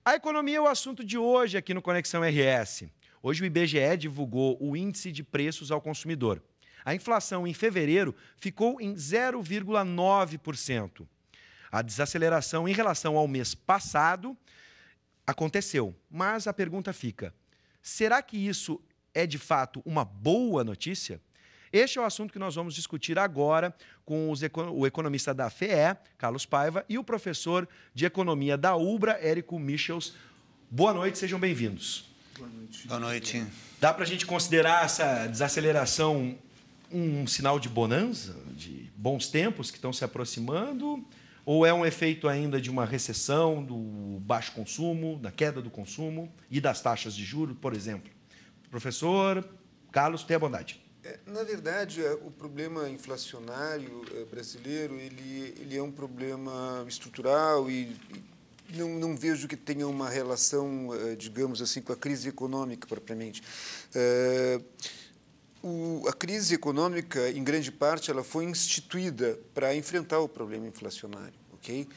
A economia é o assunto de hoje aqui no Conexão RS. Hoje o IBGE divulgou o índice de preços ao consumidor. A inflação em fevereiro ficou em 0,9%. A desaceleração em relação ao mês passado aconteceu, mas a pergunta fica: será que isso é de fato uma boa notícia? Este é o assunto que nós vamos discutir agora com o economista da FEE, Carlos Paiva, e o professor de economia da UBRA, Érico Michels. Boa noite, sejam bem-vindos. Boa noite. Boa noite. Dá para a gente considerar essa desaceleração um sinal de bonança, de bons tempos que estão se aproximando? Ou é um efeito ainda de uma recessão, do baixo consumo, da queda do consumo e das taxas de juros, por exemplo? Professor Carlos, tenha bondade. Na verdade, o problema inflacionário brasileiro ele é um problema estrutural e não vejo que tenha uma relação, digamos assim, com a crise econômica propriamente. A crise econômica, em grande parte, ela foi instituída para enfrentar o problema inflacionário, ok?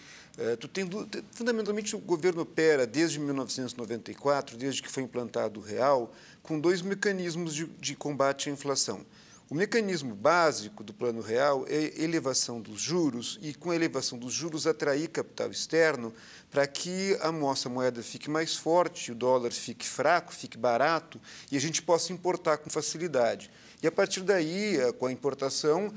Fundamentalmente, o governo opera desde 1994, desde que foi implantado o real, com dois mecanismos de combate à inflação. O mecanismo básico do Plano Real é elevação dos juros e, com a elevação dos juros, atrair capital externo para que a nossa moeda fique mais forte, o dólar fique fraco, fique barato e a gente possa importar com facilidade. E, a partir daí, com a importação,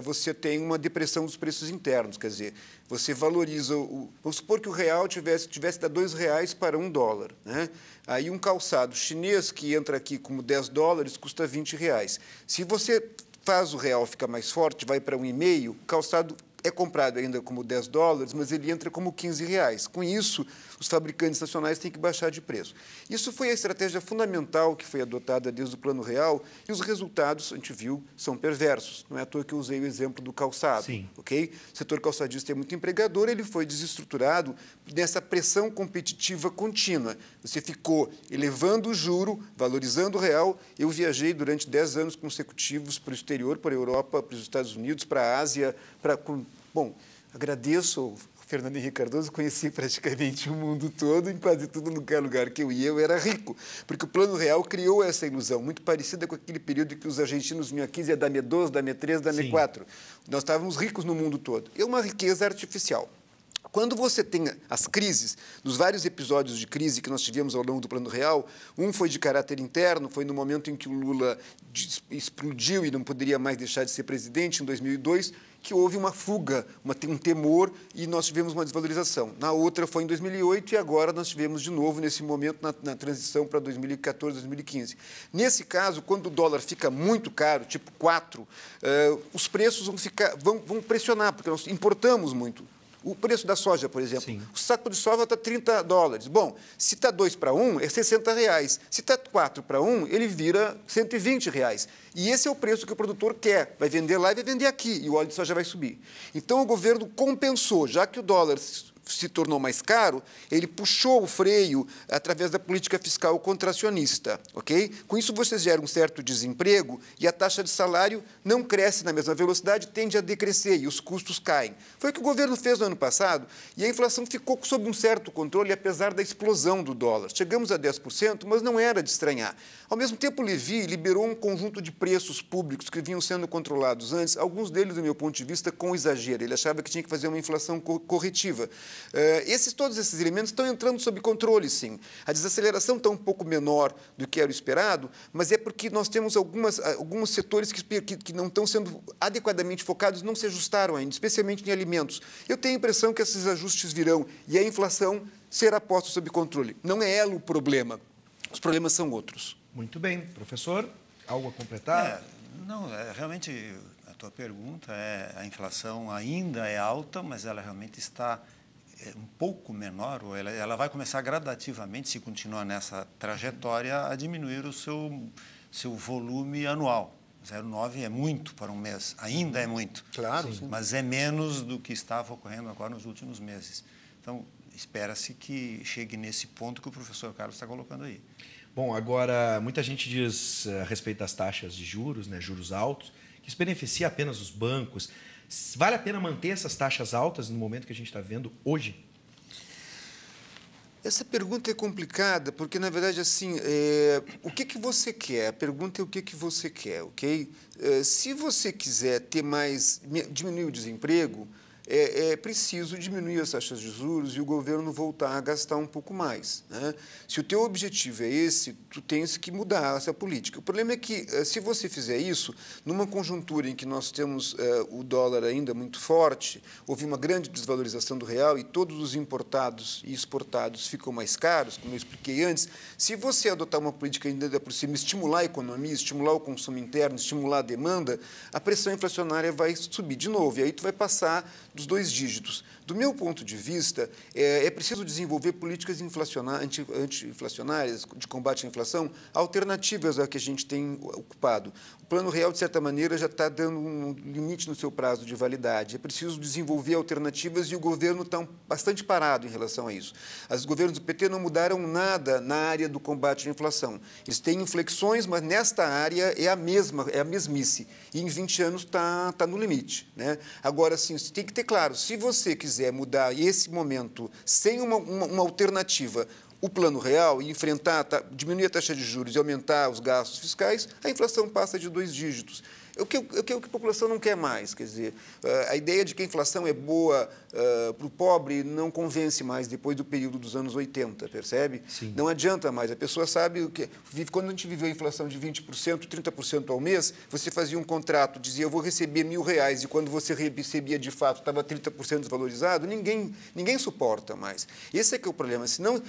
você tem uma depressão dos preços internos, quer dizer, você valoriza vamos supor que o real tivesse de R$2 para $1, né? Aí um calçado chinês que entra aqui como $10 custa R$20. Se você faz o real ficar mais forte, vai para 1,5, o calçado é comprado ainda como $10, mas ele entra como R$15. Com isso, os fabricantes nacionais têm que baixar de preço. Isso foi a estratégia fundamental que foi adotada desde o Plano Real e os resultados, a gente viu, são perversos. Não é à toa que eu usei o exemplo do calçado. Sim. Okay? O setor calçadista é muito empregador, ele foi desestruturado nessa pressão competitiva contínua. Você ficou elevando o juro, valorizando o real. Eu viajei durante 10 anos consecutivos para o exterior, para a Europa, para os Estados Unidos, para a Ásia, Bom, agradeço ao Fernando Henrique Cardoso, conheci praticamente o mundo todo, em quase todo lugar que eu ia, eu era rico, porque o Plano Real criou essa ilusão, muito parecida com aquele período em que os argentinos vinham aqui e diziam dame 12, dame 13, dame 4. Nós estávamos ricos no mundo todo. É uma riqueza artificial. Quando você tem as crises, dos vários episódios de crise que nós tivemos ao longo do Plano Real, um foi de caráter interno, foi no momento em que o Lula explodiu e não poderia mais deixar de ser presidente, em 2002, que houve uma fuga, um temor e nós tivemos uma desvalorização. Na outra foi em 2008 e agora nós tivemos de novo, nesse momento, na transição para 2014, 2015. Nesse caso, quando o dólar fica muito caro, tipo 4, os preços vão pressionar, porque nós importamos muito. O preço da soja, por exemplo. Sim. O saco de soja está $30. Bom, se está 2 para 1, é R$60. Se está 4 para 1, ele vira R$120. E esse é o preço que o produtor quer. Vai vender lá e vai vender aqui. E o óleo de soja vai subir. Então, o governo compensou, já que o dólar se tornou mais caro, ele puxou o freio através da política fiscal contracionista, ok? Com isso, vocês geram um certo desemprego e a taxa de salário não cresce na mesma velocidade, tende a decrescer e os custos caem. Foi o que o governo fez no ano passado e a inflação ficou sob um certo controle, apesar da explosão do dólar. Chegamos a 10%, mas não era de estranhar. Ao mesmo tempo, o Levy liberou um conjunto de preços públicos que vinham sendo controlados antes, alguns deles, do meu ponto de vista, com exagero. Ele achava que tinha que fazer uma inflação corretiva. Todos esses elementos estão entrando sob controle, sim. A desaceleração está um pouco menor do que era o esperado, mas é porque nós temos alguns setores que não estão sendo adequadamente focados, não se ajustaram ainda, especialmente em alimentos. Eu tenho a impressão que esses ajustes virão e a inflação será posta sob controle. Não é ela o problema, os problemas são outros. Muito bem. Professor, algo a completar? Realmente, a tua pergunta a inflação ainda é alta, mas ela realmente está um pouco menor, ou ela vai começar gradativamente, se continuar nessa trajetória, a diminuir o seu volume anual. 0,9 é muito para um mês, ainda é muito. Claro, sim. Mas é menos do que estava ocorrendo agora nos últimos meses. Então, espera-se que chegue nesse ponto que o professor Carlos está colocando aí. Bom, agora, muita gente diz a respeito das taxas de juros, né, juros altos, que isso beneficia apenas os bancos. Vale a pena manter essas taxas altas no momento que a gente está vendo hoje? Essa pergunta é complicada, porque, na verdade, assim, o que você quer? A pergunta é o que você quer, ok? Se você quiser diminuir o desemprego, é preciso diminuir as taxas de juros e o governo voltar a gastar um pouco mais, né? Se o teu objetivo é esse, tu tens que mudar essa política. O problema é que, se você fizer isso, numa conjuntura em que nós temos o dólar ainda muito forte, houve uma grande desvalorização do real e todos os importados e exportados ficam mais caros, como eu expliquei antes, se você adotar uma política ainda por cima, estimular a economia, estimular o consumo interno, estimular a demanda, a pressão inflacionária vai subir de novo, e aí tu vai passar dos 2 dígitos. Do meu ponto de vista, é preciso desenvolver políticas anti-inflacionárias, de combate à inflação, alternativas à que a gente tem ocupado. O Plano Real, de certa maneira, já está dando um limite no seu prazo de validade. É preciso desenvolver alternativas e o governo está bastante parado em relação a isso. Os governos do PT não mudaram nada na área do combate à inflação. Eles têm inflexões, mas nesta área é a mesmice. E em 20 anos está no limite, né? Agora, sim, você tem que ter claro, se você quiser mudar esse momento sem uma alternativa, o Plano Real, e diminuir a taxa de juros e aumentar os gastos fiscais, a inflação passa de 2 dígitos. O que a população não quer mais, quer dizer, a ideia de que a inflação é boa para o pobre não convence mais depois do período dos anos 80, percebe? Sim. Não adianta mais, a pessoa sabe o que... Quando a gente viveu a inflação de 20%, 30% ao mês, você fazia um contrato, dizia, eu vou receber R$1.000, e quando você recebia de fato, estava 30% desvalorizado, ninguém suporta mais. Esse é que é o problema, senão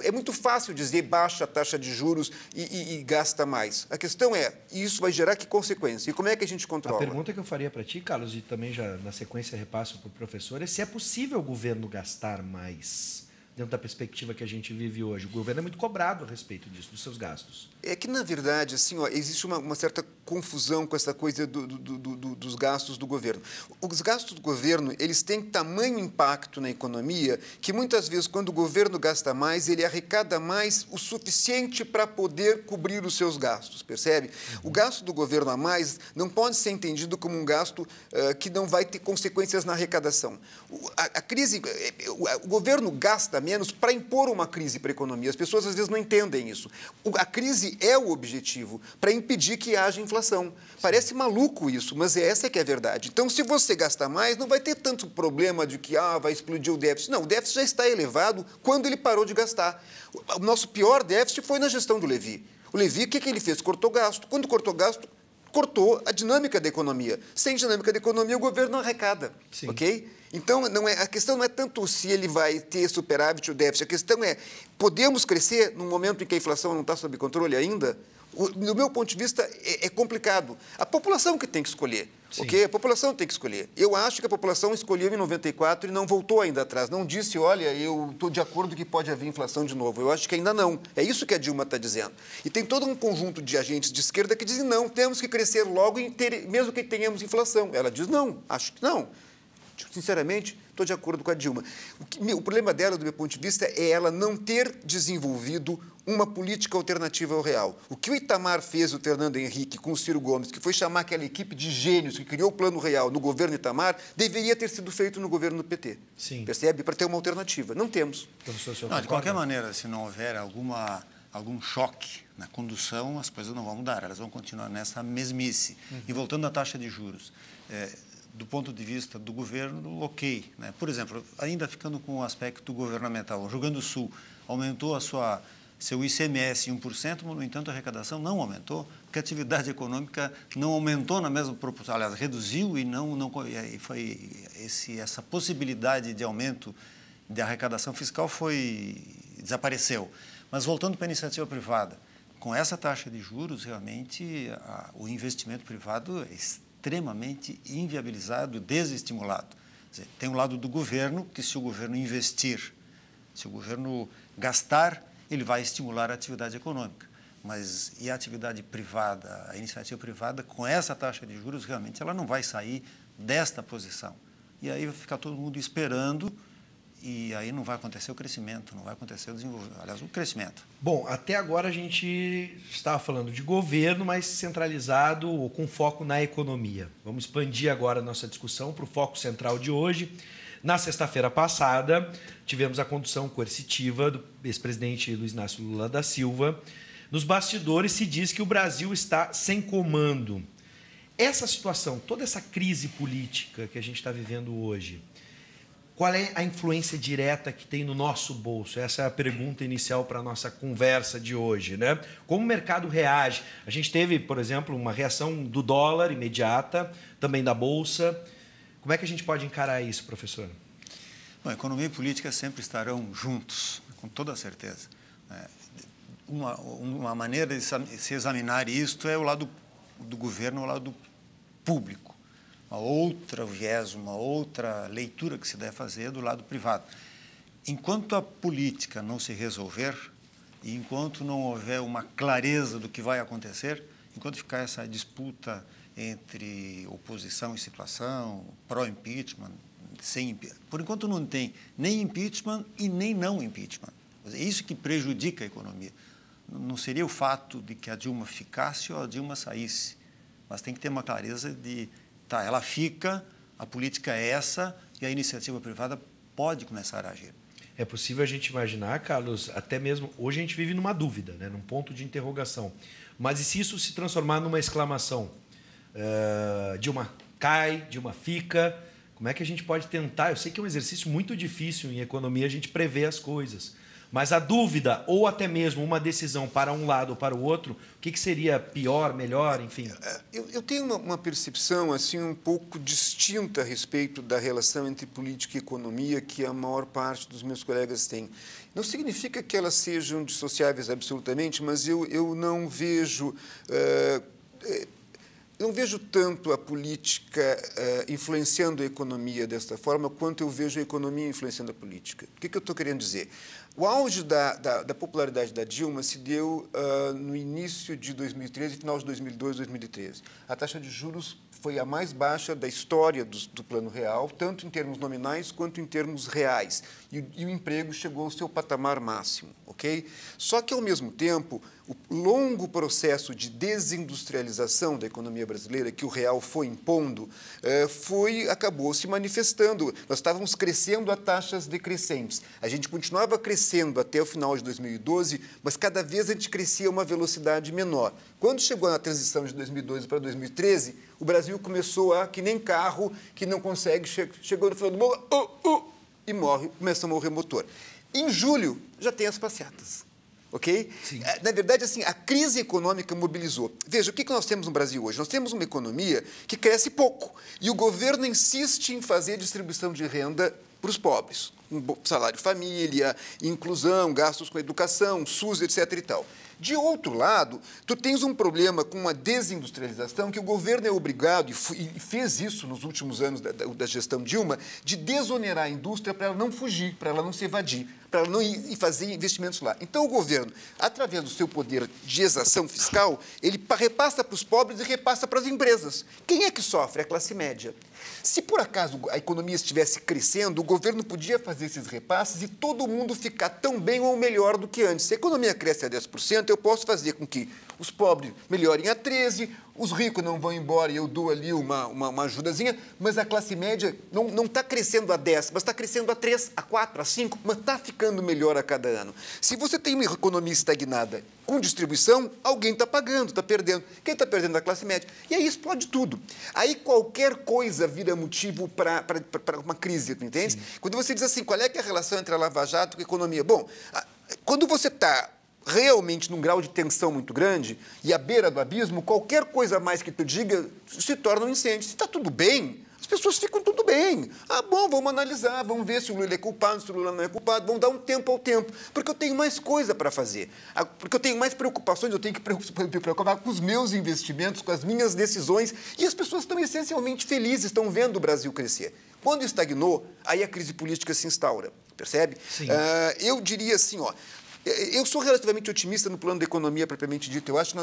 é muito fácil dizer baixa a taxa de juros e gasta mais. A questão é, isso vai gerar que consequência? E como é que a gente controla? A pergunta que eu faria para ti, Carlos, e também já na sequência repasso para o professor, é se é possível o governo gastar mais dentro da perspectiva que a gente vive hoje. O governo é muito cobrado a respeito disso, dos seus gastos. É que, na verdade, assim, existe uma certa confusão com essa coisa dos gastos do governo. Os gastos do governo, eles têm tamanho impacto na economia que, muitas vezes, quando o governo gasta mais, ele arrecada mais o suficiente para poder cobrir os seus gastos, percebe? O gasto do governo a mais não pode ser entendido como um gasto que não vai ter consequências na arrecadação. O governo gasta menos para impor uma crise para a economia. As pessoas, às vezes, não entendem isso. A crise é o objetivo para impedir que haja inflação. Parece maluco isso, mas essa é que é a verdade. Então, se você gastar mais, não vai ter tanto problema de que vai explodir o déficit. Não, o déficit já está elevado quando ele parou de gastar. O nosso pior déficit foi na gestão do Levy. O Levy, o que ele fez? Cortou gasto. Quando cortou gasto, cortou a dinâmica da economia. Sem dinâmica da economia, o governo não arrecada. Sim. Ok? Então, a questão não é tanto se ele vai ter superávit ou déficit, a questão é, podemos crescer num momento em que a inflação não está sob controle ainda? Do meu ponto de vista, é complicado. A população que tem que escolher, ok? A população tem que escolher. Eu acho que a população escolheu em 94 e não voltou ainda atrás. Não disse, olha, eu estou de acordo que pode haver inflação de novo. Eu acho que ainda não. É isso que a Dilma está dizendo. E tem todo um conjunto de agentes de esquerda que dizem, não, temos que crescer logo, mesmo que tenhamos inflação. Ela diz, não, acho que não. Sinceramente, estou de acordo com a Dilma. O problema dela, do meu ponto de vista, é ela não ter desenvolvido uma política alternativa ao real. O que o Itamar fez, o Fernando Henrique, com o Ciro Gomes, que foi chamar aquela equipe de gênios que criou o Plano Real no governo Itamar, deveria ter sido feito no governo do PT. Sim. Percebe? Para ter uma alternativa. Não temos. Não, de qualquer maneira, se não houver algum choque na condução, as coisas não vão mudar, elas vão continuar nessa mesmice. E voltando à taxa de juros, do ponto de vista do governo, ok, né? Por exemplo, ainda ficando com o aspecto governamental, o Rio Grande do Sul aumentou seu ICMS em 1%, mas, no entanto, a arrecadação não aumentou, porque a atividade econômica não aumentou na mesma proporção, aliás, reduziu e foi essa possibilidade de aumento de arrecadação fiscal desapareceu. Mas, voltando para a iniciativa privada, com essa taxa de juros, realmente, o investimento privado é extremamente inviabilizado, desestimulado. Quer dizer, tem um lado do governo, que se o governo investir, se o governo gastar, ele vai estimular a atividade econômica. Mas e a atividade privada, a iniciativa privada, com essa taxa de juros, realmente ela não vai sair desta posição. E aí vai ficar todo mundo esperando e aí não vai acontecer o crescimento, não vai acontecer o desenvolvimento, aliás, o crescimento. Bom, até agora a gente estava falando de governo, mas centralizado ou com foco na economia. Vamos expandir agora a nossa discussão para o foco central de hoje. Na sexta-feira passada, tivemos a condução coercitiva do ex-presidente Luiz Inácio Lula da Silva. Nos bastidores se diz que o Brasil está sem comando. Essa situação, toda essa crise política que a gente está vivendo hoje, qual é a influência direta que tem no nosso bolso? Essa é a pergunta inicial para a nossa conversa de hoje, né? Como o mercado reage? A gente teve, por exemplo, uma reação do dólar imediata, também da Bolsa. Como é que a gente pode encarar isso, professor? Bom, economia e política sempre estarão juntos, com toda certeza. Uma maneira de se examinar isto é o lado do governo, o lado público. Uma outra viés, uma outra leitura que se deve fazer do lado privado. Enquanto a política não se resolver e enquanto não houver uma clareza do que vai acontecer, enquanto ficar essa disputa entre oposição e situação, pró-impeachment, sem impeachment, por enquanto não tem nem impeachment e nem não impeachment. É isso que prejudica a economia. Não seria o fato de que a Dilma ficasse ou a Dilma saísse, mas tem que ter uma clareza de tá, ela fica, a política é essa e a iniciativa privada pode começar a agir. É possível a gente imaginar, Carlos, até mesmo... Hoje a gente vive numa dúvida, né, num ponto de interrogação. Mas e se isso se transformar numa exclamação? Dilma cai, Dilma fica. Como é que a gente pode tentar? Eu sei que é um exercício muito difícil em economia a gente prever as coisas. Mas a dúvida, ou até mesmo uma decisão para um lado ou para o outro, o que seria pior, melhor, enfim? Eu tenho uma percepção assim, um pouco distinta a respeito da relação entre política e economia que a maior parte dos meus colegas tem. Não significa que elas sejam dissociáveis absolutamente, mas eu não vejo... não vejo tanto a política influenciando a economia desta forma, quanto eu vejo a economia influenciando a política. O que eu estou querendo dizer? O auge da popularidade da Dilma se deu no início de 2013, final de 2002, 2013. A taxa de juros foi a mais baixa da história do Plano Real, tanto em termos nominais quanto em termos reais. E o emprego chegou ao seu patamar máximo, ok? Só que, ao mesmo tempo, o longo processo de desindustrialização da economia brasileira que o real foi impondo acabou se manifestando. Nós estávamos crescendo a taxas decrescentes. A gente continuava crescendo até o final de 2012, mas cada vez a gente crescia a uma velocidade menor. Quando chegou na transição de 2012 para 2013, o Brasil começou que nem carro que não consegue, chegou no final do morro, e morre, começa a morrer o motor. Em julho, já tem as passeatas. Ok? Sim. Na verdade, assim, a crise econômica mobilizou. Veja, o que nós temos no Brasil hoje? Nós temos uma economia que cresce pouco e o governo insiste em fazer distribuição de renda para os pobres. Salário família, inclusão, gastos com educação, SUS, etc. e tal. De outro lado, tu tens um problema com a desindustrialização que o governo é obrigado, e fez isso nos últimos anos da gestão Dilma, de desonerar a indústria para ela não fugir, para ela não se evadir, para ela não ir fazer investimentos lá. Então, o governo, através do seu poder de exação fiscal, ele repassa para os pobres e repassa para as empresas. Quem é que sofre? A classe média. Se, por acaso, a economia estivesse crescendo, o governo podia fazer esses repasses e todo mundo ficar tão bem ou melhor do que antes. Se a economia cresce a 10%, eu posso fazer com que os pobres melhorem a 13%, os ricos não vão embora e eu dou ali uma ajudazinha, mas a classe média não está crescendo a 10%, mas está crescendo a 3%, a 4%, a 5%, mas está ficando melhor a cada ano. Se você tem uma economia estagnada com distribuição, alguém está pagando, está perdendo. Quem está perdendo é a classe média. E aí explode tudo. Aí qualquer coisa vira motivo para uma crise, tu entende? Sim. Quando você diz assim, qual é que é a relação entre a Lava Jato e a economia? Bom, quando você está realmente num grau de tensão muito grande e à beira do abismo, qualquer coisa mais que tu diga se torna um incêndio. Se está tudo bem, as pessoas ficam tudo bem. Ah, bom, vamos analisar, vamos ver se o Lula é culpado, se o Lula não é culpado, vamos dar um tempo ao tempo, porque eu tenho mais coisa para fazer, porque eu tenho mais preocupações, eu tenho que me preocupar com os meus investimentos, com as minhas decisões, e as pessoas estão essencialmente felizes, estão vendo o Brasil crescer. Quando estagnou, aí a crise política se instaura, percebe? Sim. Eu diria assim, ó, eu sou relativamente otimista no plano da economia propriamente dito. Eu acho que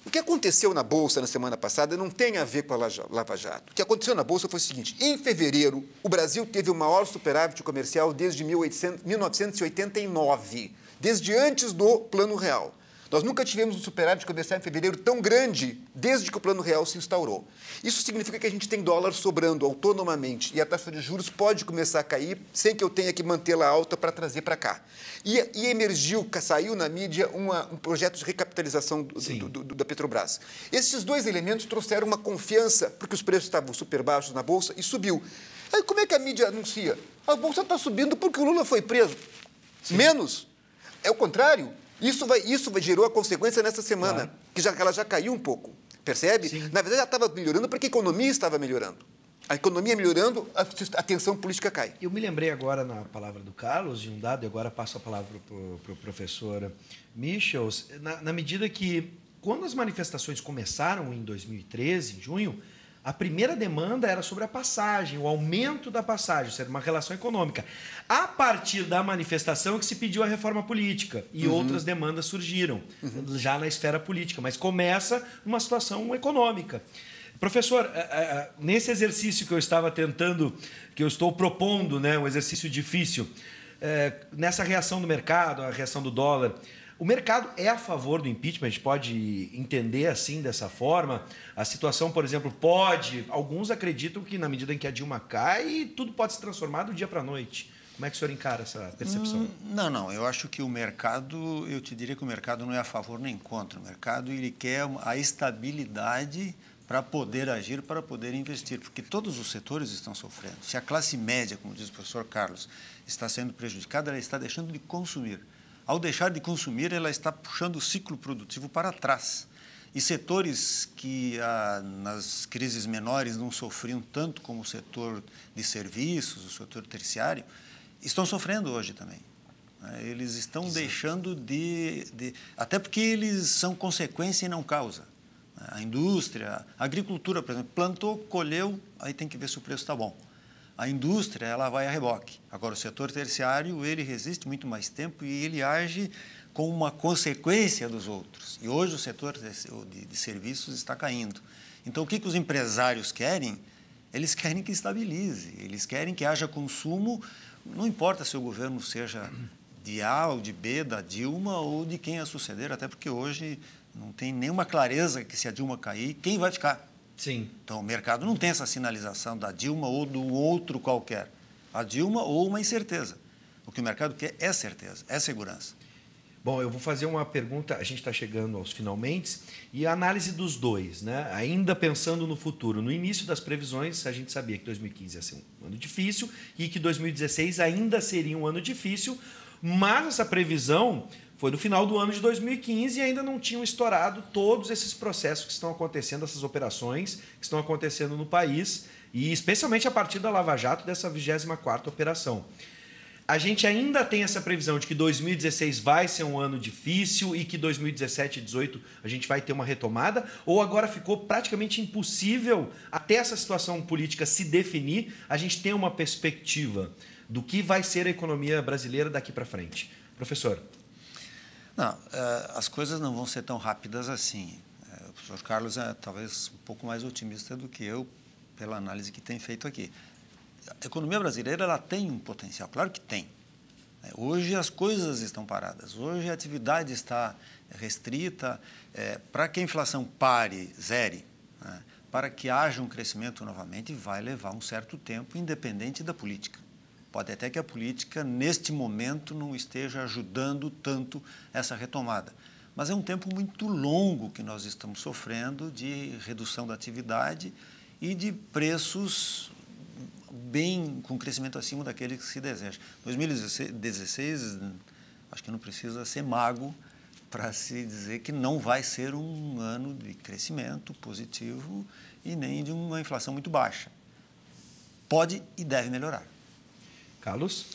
o que aconteceu na Bolsa na semana passada não tem a ver com a Lava Jato. O que aconteceu na Bolsa foi o seguinte: em fevereiro, o Brasil teve o maior superávit comercial desde 1989, desde antes do Plano Real. Nós nunca tivemos um superávit comercial em fevereiro tão grande desde que o Plano Real se instaurou. Isso significa que a gente tem dólar sobrando autonomamente e a taxa de juros pode começar a cair sem que eu tenha que mantê-la alta para trazer para cá. E emergiu, saiu na mídia um projeto de recapitalização da Petrobras. Esses dois elementos trouxeram uma confiança, porque os preços estavam super baixos na Bolsa e subiu. Aí como é que a mídia anuncia? A Bolsa está subindo porque o Lula foi preso. Sim. Menos. É o contrário. Isso gerou a consequência nessa semana, claro. que ela já caiu um pouco. Percebe? Sim. Na verdade, ela estava melhorando porque a economia estava melhorando. A economia melhorando, a tensão política cai. Eu me lembrei agora, na palavra do Carlos, de um dado, e agora passo a palavra para o professor Michels, na medida que, quando as manifestações começaram em 2013, em junho, a primeira demanda era sobre a passagem, o aumento da passagem, isso era uma relação econômica. A partir da manifestação que se pediu a reforma política e outras demandas surgiram, já na esfera política, mas começa uma situação econômica. Professor, nesse exercício que eu estava tentando, que eu estou propondo, né, um exercício difícil, nessa reação do mercado, a reação do dólar, o mercado é a favor do impeachment, a gente pode entender assim, dessa forma. A situação, por exemplo, alguns acreditam que na medida em que a Dilma cai, tudo pode se transformar do dia para a noite. Como é que o senhor encara essa percepção? Não, eu acho que o mercado, eu te diria que o mercado não é a favor nem contra. O mercado ele quer a estabilidade para poder agir, para poder investir, porque todos os setores estão sofrendo. Se a classe média, como diz o professor Carlos, está sendo prejudicada, ela está deixando de consumir. Ao deixar de consumir, ela está puxando o ciclo produtivo para trás. E setores que nas crises menores não sofriam tanto como o setor de serviços, o setor terciário, estão sofrendo hoje também. Eles estão deixando até porque eles são consequência e não causa. A indústria, a agricultura, por exemplo, plantou, colheu, aí tem que ver se o preço está bom. A indústria, ela vai a reboque. Agora, o setor terciário, ele resiste muito mais tempo e ele age com uma consequência dos outros. E hoje o setor de serviços está caindo. Então, o que os empresários querem? Eles querem que estabilize, eles querem que haja consumo, não importa se o governo seja de A ou de B, da Dilma ou de quem a suceder, até porque hoje não tem nenhuma clareza que se a Dilma cair, quem vai ficar? Sim. Então, o mercado não tem essa sinalização da Dilma ou do outro qualquer. A Dilma ou uma incerteza. O que o mercado quer é certeza, é segurança. Bom, eu vou fazer uma pergunta, a gente está chegando aos finalmente, e a análise dos dois, né? Ainda pensando no futuro. No início das previsões, a gente sabia que 2015 ia ser um ano difícil e que 2016 ainda seria um ano difícil, mas essa previsão foi no final do ano de 2015 e ainda não tinham estourado todos esses processos que estão acontecendo, essas operações que estão acontecendo no país, e especialmente a partir da Lava Jato, dessa 24ª operação. A gente ainda tem essa previsão de que 2016 vai ser um ano difícil e que 2017 e 2018 a gente vai ter uma retomada? Ou agora ficou praticamente impossível, até essa situação política se definir, a gente ter uma perspectiva do que vai ser a economia brasileira daqui para frente? Professor. Não, as coisas não vão ser tão rápidas assim. O professor Carlos é talvez um pouco mais otimista do que eu, pela análise que tem feito aqui. A economia brasileira ela tem um potencial, claro que tem. Hoje as coisas estão paradas, hoje a atividade está restrita. Para que a inflação pare, zere, para que haja um crescimento novamente, vai levar um certo tempo, independente da política. Pode até que a política, neste momento, não esteja ajudando tanto essa retomada. Mas é um tempo muito longo que nós estamos sofrendo de redução da atividade e de preços com crescimento acima daquele que se deseja. 2016, acho que não precisa ser mago para se dizer que não vai ser um ano de crescimento positivo e nem de uma inflação muito baixa. Pode e deve melhorar. Carlos?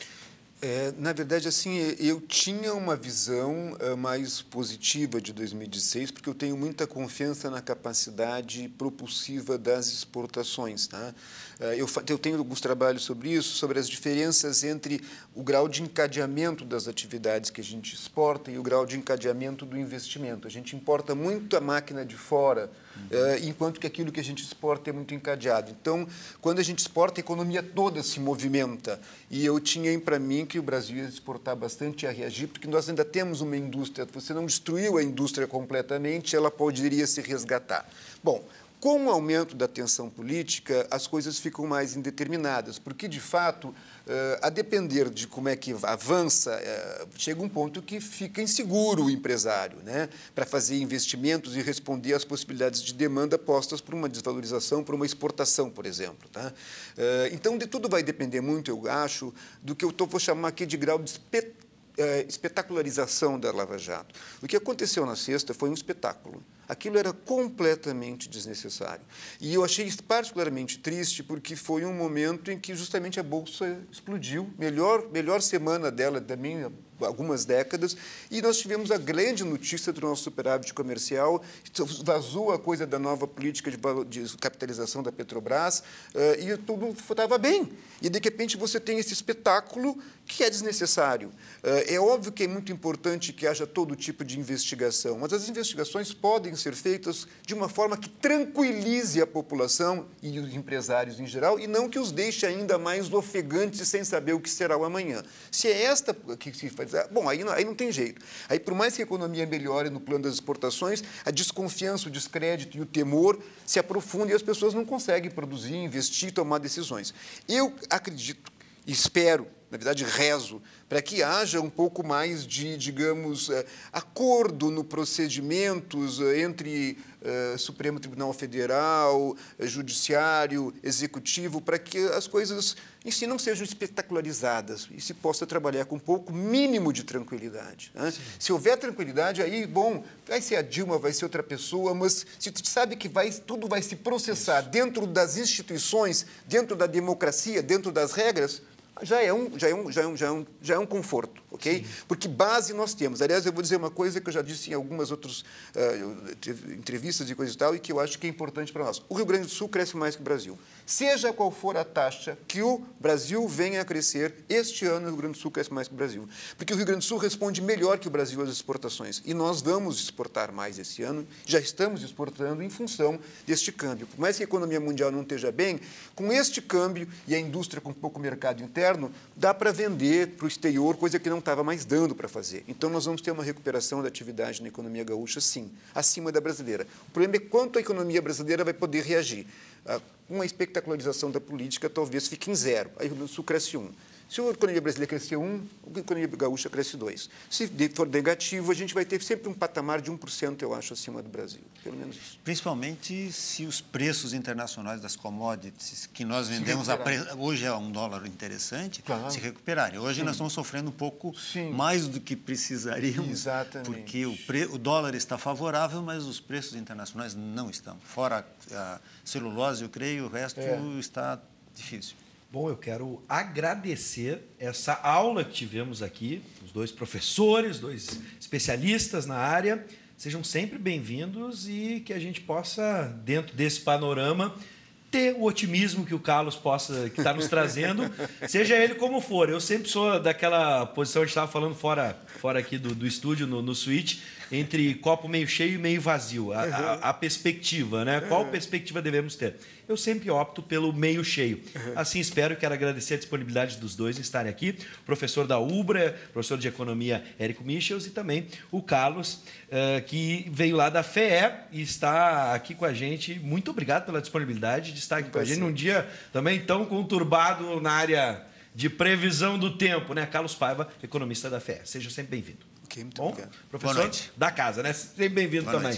Na verdade, assim, eu tinha uma visão mais positiva de 2016, porque eu tenho muita confiança na capacidade propulsiva das exportações. Tá? Eu tenho alguns trabalhos sobre isso, sobre as diferenças entre o grau de encadeamento das atividades que a gente exporta e o grau de encadeamento do investimento. A gente importa muito a máquina de fora enquanto que aquilo que a gente exporta é muito encadeado. Então, quando a gente exporta, a economia toda se movimenta. E eu tinha para mim que o Brasil ia exportar bastante e ia reagir, porque nós ainda temos uma indústria, você não destruiu a indústria completamente, ela poderia se resgatar. Bom, com o aumento da tensão política, as coisas ficam mais indeterminadas, porque, de fato, a depender de como é que avança, chega um ponto que fica inseguro o empresário, né, para fazer investimentos e responder às possibilidades de demanda postas por uma desvalorização, por uma exportação, por exemplo. Tá? Então, tudo vai depender muito, eu acho, do que eu vou chamar aqui de grau de espetacularização da Lava Jato. O que aconteceu na sexta foi um espetáculo. Aquilo era completamente desnecessário. E eu achei isso particularmente triste porque foi um momento em que justamente a Bolsa explodiu, melhor semana dela também, algumas décadas, e nós tivemos a grande notícia do nosso superávit comercial, vazou a coisa da nova política de capitalização da Petrobras, e tudo estava bem. E, de repente, você tem esse espetáculo que é desnecessário. É óbvio que é muito importante que haja todo tipo de investigação, mas as investigações podem ser feitas de uma forma que tranquilize a população e os empresários em geral, e não que os deixe ainda mais ofegantes sem saber o que será o amanhã. Se é esta que se faz, bom, aí não tem jeito. Aí, por mais que a economia melhore no plano das exportações, a desconfiança, o descrédito e o temor se aprofundam e as pessoas não conseguem produzir, investir, tomar decisões. Eu acredito, espero, na verdade, rezo, para que haja um pouco mais de, digamos, acordo no procedimentos entre Supremo Tribunal Federal, Judiciário, Executivo, para que as coisas em si não sejam espetacularizadas e se possa trabalhar com um pouco mínimo de tranquilidade. Né? Se houver tranquilidade, aí, bom, vai ser a Dilma, vai ser outra pessoa, mas se tu sabe que tudo vai se processar dentro das instituições, dentro da democracia, dentro das regras, já é um conforto, ok? Sim. Porque base nós temos. Aliás, eu vou dizer uma coisa que eu já disse em algumas outras entrevistas e coisas e tal, e que eu acho que é importante para nós. O Rio Grande do Sul cresce mais que o Brasil. Seja qual for a taxa que o Brasil venha a crescer, este ano o Rio Grande do Sul cresce mais que o Brasil. Porque o Rio Grande do Sul responde melhor que o Brasil às exportações. E nós vamos exportar mais esse ano, já estamos exportando em função deste câmbio. Por mais que a economia mundial não esteja bem, com este câmbio e a indústria com pouco mercado interno, dá para vender para o exterior, coisa que não estava mais dando para fazer. Então, nós vamos ter uma recuperação da atividade na economia gaúcha, sim, acima da brasileira. O problema é quanto a economia brasileira vai poder reagir. Uma espetacularização da política talvez fique em 0. Aí o Sul cresce 1. Se a economia brasileira crescer 1, a economia gaúcha cresce 2. Se for negativo, a gente vai ter sempre um patamar de 1%, eu acho, acima do Brasil. Pelo menos isso. Principalmente se os preços internacionais das commodities que nós vendemos hoje é um dólar interessante, claro, se recuperarem. Hoje nós estamos sofrendo um pouco mais do que precisaríamos. Exatamente. Porque o dólar está favorável, mas os preços internacionais não estão. Fora a celulose, eu creio, o resto está difícil. Bom, eu quero agradecer essa aula que tivemos aqui, os dois professores, dois especialistas na área. Sejam sempre bem-vindos e que a gente possa, dentro desse panorama, ter o otimismo que o Carlos que está nos trazendo, seja ele como for. Eu sempre sou daquela posição, a gente estava falando fora aqui do estúdio, no suíte, entre copo meio cheio e meio vazio, a perspectiva, né? Qual perspectiva devemos ter? Eu sempre opto pelo meio cheio. Assim espero, quero agradecer a disponibilidade dos dois em estarem aqui, o professor da UBRA, professor de Economia, Érico Michels, e também o Carlos, que veio lá da FEE e está aqui com a gente. Muito obrigado pela disponibilidade de estar aqui com a gente num dia também tão conturbado na área de previsão do tempo, né? Carlos Paiva, economista da FEE. Seja sempre bem-vindo. Ok, muito obrigado. Professor da casa, né? Sempre bem-vindo também.